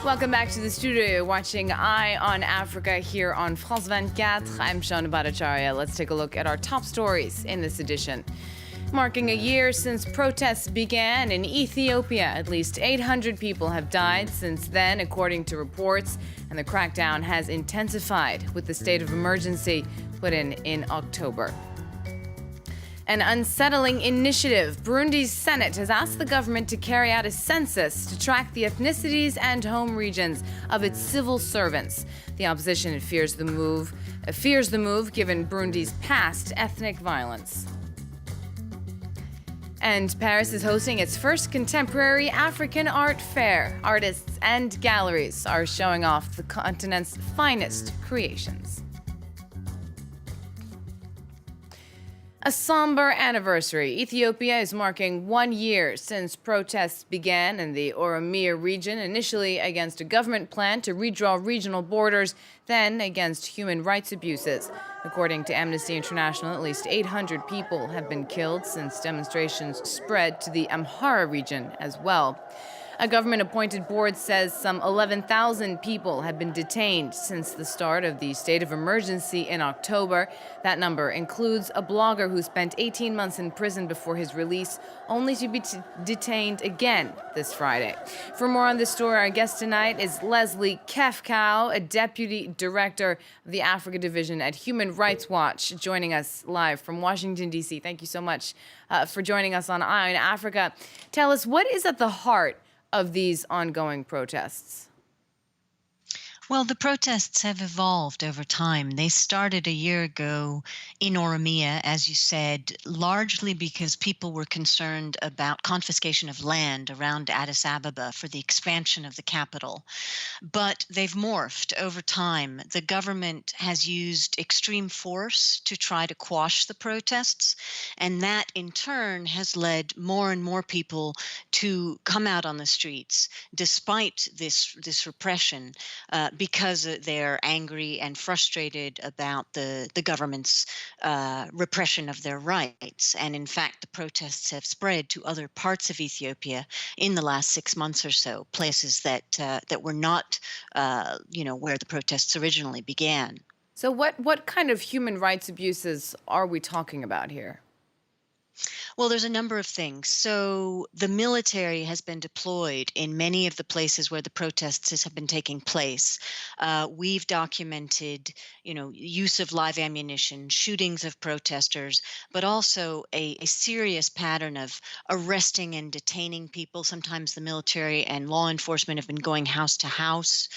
Welcome back to the studio. You're watching Eye on Africa here on France 24. I'm Shona Bhattacharya. Let's take a look at our top stories in this edition. Marking a year since protests began in Ethiopia, at least 800 people have died since then, according to reports, and the crackdown has intensified with the state of emergency put in October. An unsettling initiative. Burundi's Senate has asked the government to carry out a census to track the ethnicities and home regions of its civil servants. The opposition fears the move given Burundi's past ethnic violence. And Paris is hosting its first contemporary African art fair. Artists and galleries are showing off the continent's finest creations. A somber anniversary. Ethiopia is marking 1 year since protests began in the Oromia region, initially against a government plan to redraw regional borders, then against human rights abuses. According to Amnesty International, at least 800 people have been killed since demonstrations spread to the Amhara region as well. A government-appointed board says some 11,000 people have been detained since the start of the state of emergency in October. That number includes a blogger who spent 18 months in prison before his release, only to be detained again this Friday. For more on this story, our guest tonight is Leslie Kefkow, a deputy director of the Africa Division at Human Rights Watch, joining us live from Washington, D.C. Thank you so much for joining us on Eye on Africa. Tell us, what is at the heart of these ongoing protests? Well, the protests have evolved over time. They started a year ago in Oromia, as you said, largely because people were concerned about confiscation of land around Addis Ababa for the expansion of the capital. But they've morphed over time. The government has used extreme force to try to quash the protests, and that in turn has led more and more people to come out on the streets despite this repression, because they're angry and frustrated about the government's repression of their rights. And in fact, the protests have spread to other parts of Ethiopia in the last 6 months or so, places that were not, where the protests originally began. So what kind of human rights abuses are we talking about here? Well, there's a number of things. So the military has been deployed in many of the places where the protests have been taking place. We've documented, use of live ammunition, shootings of protesters, but also a serious pattern of arresting and detaining people. Sometimes the military and law enforcement have been going house to house,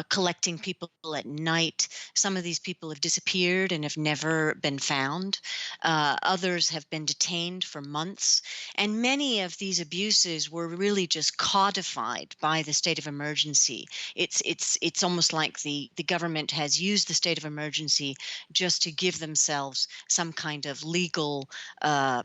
collecting people at night. Some of these people have disappeared and have never been found. Others have been detained for months, and many of these abuses were really just codified by the state of emergency. It's almost like the government has used the state of emergency just to give themselves some kind of legal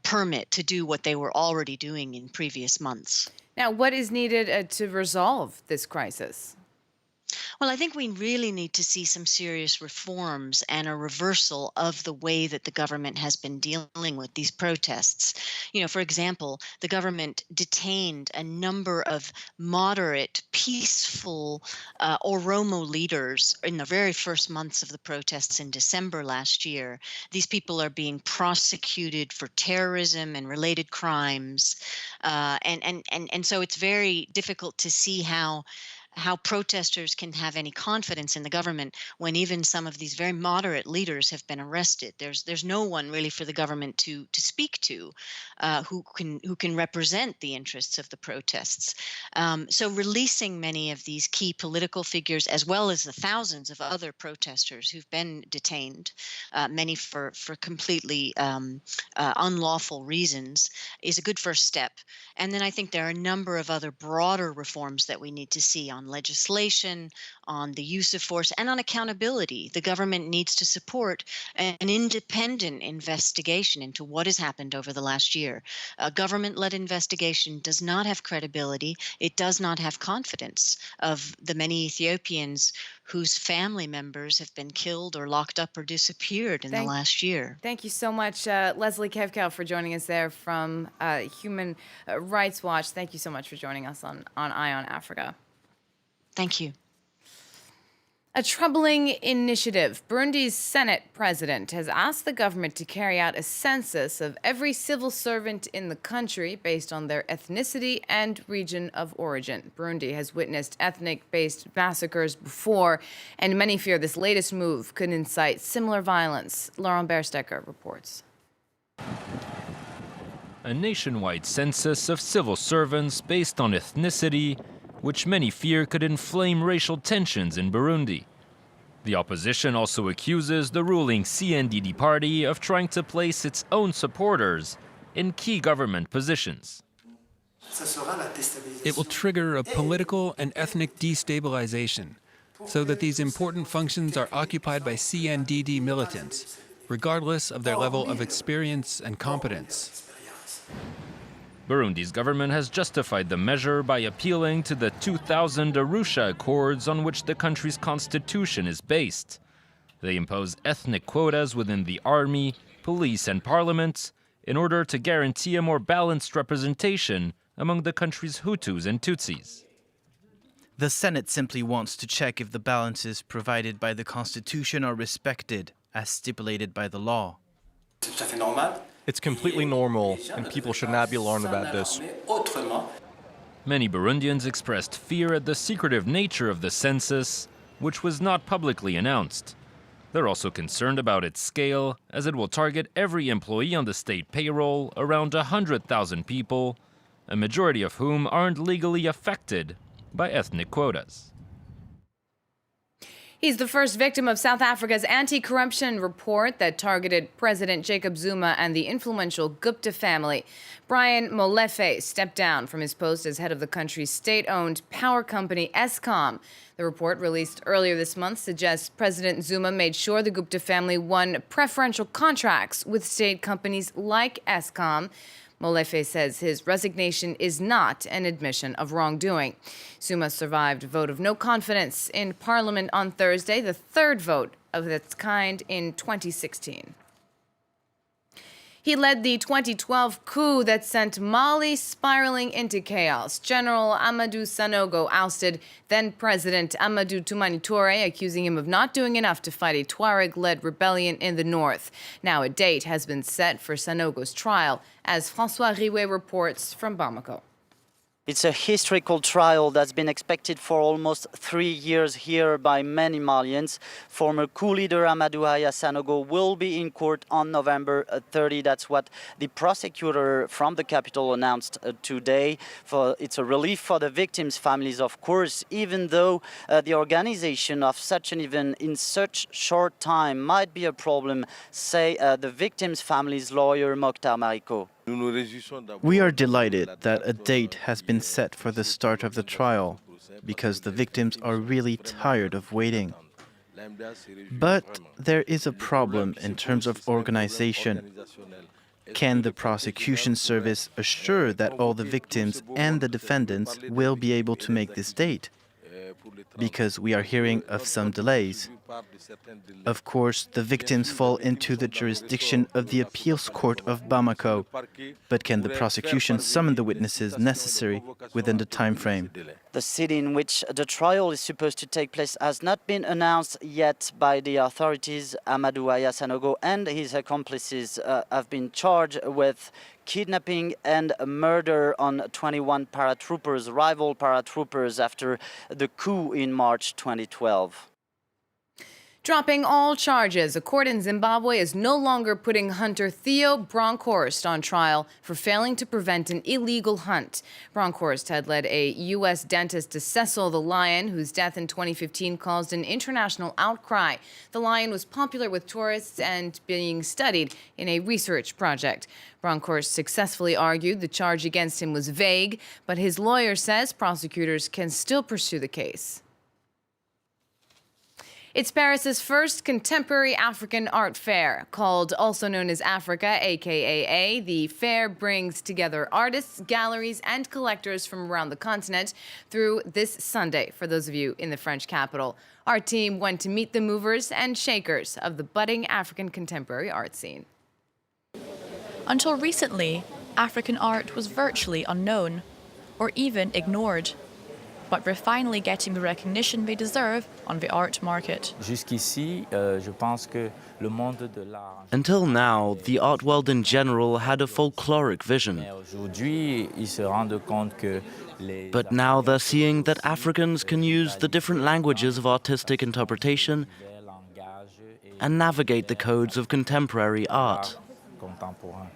permit to do what they were already doing in previous months. Now, what is needed to resolve this crisis? Well, I think we really need to see some serious reforms and a reversal of the way that the government has been dealing with these protests. For example, the government detained a number of moderate, peaceful Oromo leaders in the very first months of the protests in December last year. These people are being prosecuted for terrorism and related crimes. And so it's very difficult to see how protesters can have any confidence in the government when even some of these very moderate leaders have been arrested. There's no one really for the government to speak to who can represent the interests of the protests. So releasing many of these key political figures, as well as the thousands of other protesters who've been detained, many for completely unlawful reasons, is a good first step. And then I think there are a number of other broader reforms that we need to see on legislation, on the use of force, and on accountability. The government needs to support an independent investigation into what has happened over the last year. A government-led investigation does not have credibility. It does not have confidence of the many Ethiopians whose family members have been killed or locked up or disappeared in the last year. Thank you so much, Leslie Kefkow, for joining us there from Human Rights Watch. Thank you so much for joining us on Eye on Africa. Thank you. A troubling initiative. Burundi's Senate president has asked the government to carry out a census of every civil servant in the country based on their ethnicity and region of origin. Burundi has witnessed ethnic-based massacres before, and many fear this latest move could incite similar violence. Laurent Berstecker reports. A nationwide census of civil servants based on ethnicity, which many fear could inflame racial tensions in Burundi. The opposition also accuses the ruling CNDD party of trying to place its own supporters in key government positions. It will trigger a political and ethnic destabilization so that these important functions are occupied by CNDD militants, regardless of their level of experience and competence. Burundi's government has justified the measure by appealing to the 2000 Arusha Accords on which the country's constitution is based. They impose ethnic quotas within the army, police, and parliament in order to guarantee a more balanced representation among the country's Hutus and Tutsis. The Senate simply wants to check if the balances provided by the Constitution are respected, as stipulated by the law. It's completely normal, and people should not be alarmed about this. Many Burundians expressed fear at the secretive nature of the census, which was not publicly announced. They're also concerned about its scale, as it will target every employee on the state payroll, around 100,000 people, a majority of whom aren't legally affected by ethnic quotas. He's the first victim of South Africa's anti-corruption report that targeted President Jacob Zuma and the influential Gupta family. Brian Molefe stepped down from his post as head of the country's state-owned power company, Eskom. The report, released earlier this month, suggests President Zuma made sure the Gupta family won preferential contracts with state companies like Eskom. Molefe says his resignation is not an admission of wrongdoing. Zuma survived a vote of no confidence in Parliament on Thursday, the third vote of its kind in 2016. He led the 2012 coup that sent Mali spiraling into chaos. General Amadou Sanogo ousted then-President Amadou Toumani Touré, accusing him of not doing enough to fight a Tuareg-led rebellion in the north. Now a date has been set for Sanogo's trial, as François Riouet reports from Bamako. It's a historical trial that's been expected for almost 3 years here by many Malians. Former coup leader Amadou Haya Sanogo will be in court on November 30. That's what the prosecutor from the capital announced today. It's a relief for the victims' families, of course, even though the organization of such an event in such short time might be a problem, say the victims' families' lawyer Mokhtar Mariko. We are delighted that a date has been set for the start of the trial, because the victims are really tired of waiting. But there is a problem in terms of organization. Can the prosecution service assure that all the victims and the defendants will be able to make this date? Because we are hearing of some delays. Of course, the victims fall into the jurisdiction of the appeals court of Bamako, but can the prosecution summon the witnesses necessary within the time frame? The city in which the trial is supposed to take place has not been announced yet by the authorities. Amadou Haya Sanogo and his accomplices have been charged with kidnapping and murder on 21 paratroopers, rival paratroopers, after the coup in March 2012. Dropping all charges, a court in Zimbabwe is no longer putting hunter Theo Bronkhorst on trial for failing to prevent an illegal hunt. Bronkhorst had led a U.S. dentist to Cecil the lion, whose death in 2015 caused an international outcry. The lion was popular with tourists and being studied in a research project. Bronkhorst successfully argued the charge against him was vague, but his lawyer says prosecutors can still pursue the case. It's Paris's first contemporary African art fair, also known as Africa, aka the fair brings together artists, galleries, and collectors from around the continent through this Sunday, for those of you in the French capital. Our team went to meet the movers and shakers of the budding African contemporary art scene. Until recently, African art was virtually unknown, or even ignored. but we're finally getting the recognition they deserve on the art market. Jusqu'ici, je pense que le monde de l'art. Until now, the art world in general had a folkloric vision. Aujourd'hui, ils se rendent compte que les. But now they're seeing that Africans can use the different languages of artistic interpretation and navigate the codes of contemporary art. Contemporain.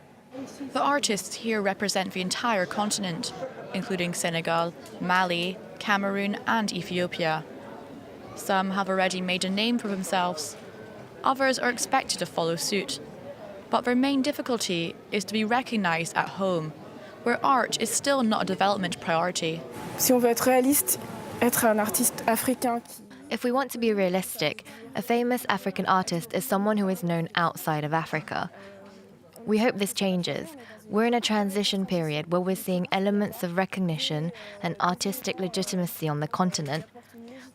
The artists here represent the entire continent, including Senegal, Mali, Cameroon, and Ethiopia. Some have already made a name for themselves. Others are expected to follow suit. But their main difficulty is to be recognized at home, where art is still not a development priority. Si on veut être réaliste, être un artiste africain qui... If we want to be realistic, a famous African artist is someone who is known outside of Africa. We hope this changes. We're in a transition period where we're seeing elements of recognition and artistic legitimacy on the continent,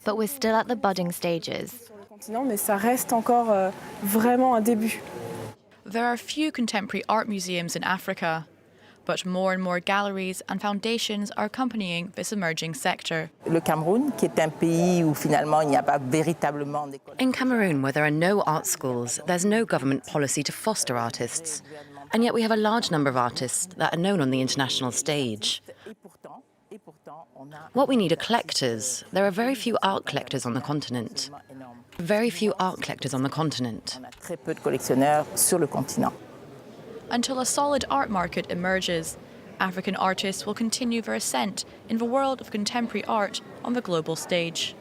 but we're still at the budding stages. Mais ça reste encore vraiment un début. There are few contemporary art museums in Africa, but more and more galleries and foundations are accompanying this emerging sector. Le Cameroun, qui est un pays où finalement il n'y a pas véritablement d'école. In Cameroon, where there are no art schools, there's no government policy to foster artists. And yet we have a large number of artists that are known on the international stage. What we need are collectors. There are very few art collectors on the continent. Very few art collectors on the continent. Très peu de collectionneurs sur le continent. Until a solid art market emerges, African artists will continue their ascent in the world of contemporary art on the global stage.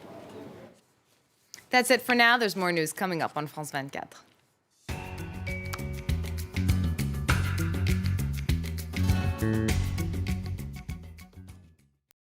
That's it for now. There's more news coming up on France 24.